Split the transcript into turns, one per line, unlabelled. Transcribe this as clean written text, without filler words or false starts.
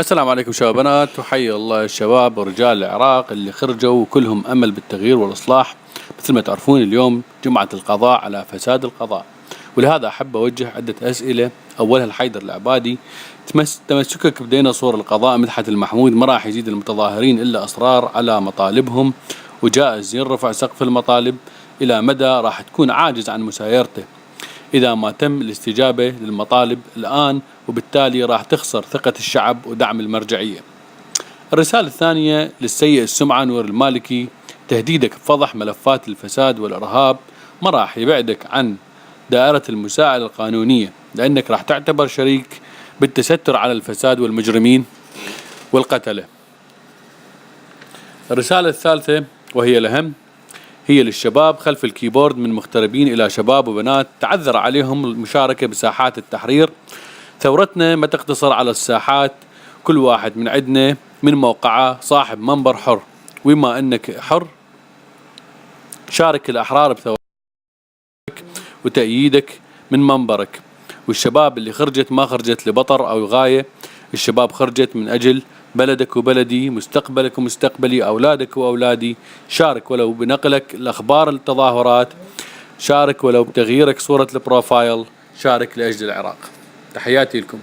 السلام عليكم شباب بنات، وحي الله الشباب ورجال العراق اللي خرجوا وكلهم أمل بالتغيير والإصلاح. مثل ما تعرفون اليوم جمعة القضاء على فساد القضاء، ولهذا أحب أوجه عدة أسئلة. أولها الحيدر العبادي: تمسكك بديناصور القضاء مدحت المحمود ما راح يزيد المتظاهرين إلا إصرار على مطالبهم، وجائز ينرفع سقف المطالب. إلى مدى راح تكون عاجز عن مسايرته إذا ما تم الاستجابة للمطالب الآن، وبالتالي راح تخسر ثقة الشعب ودعم المرجعية. الرسالة الثانية للسيء السمعة نور المالكي: تهديدك بفضح ملفات الفساد والإرهاب ما راح يبعدك عن دائرة المساءلة القانونية، لأنك راح تعتبر شريك بالتستر على الفساد والمجرمين والقتلة. الرسالة الثالثة وهي الأهم هي للشباب خلف الكيبورد من مغتربين إلى شباب وبنات تعذر عليهم المشاركة بساحات التحرير. ثورتنا ما تقتصر على الساحات، كل واحد من عندنا من موقعه صاحب منبر حر، وبما أنك حر شارك الأحرار بثورتك وتأييدك من منبرك. والشباب اللي خرجت ما خرجت لبطر أو غاية، الشباب خرجت من أجل بلدك وبلدي، مستقبلك ومستقبلي، أولادك وأولادي. شارك ولو بنقلك الأخبار التظاهرات، شارك ولو بتغييرك صورة البروفايل، شارك لأجل العراق. تحياتي لكم.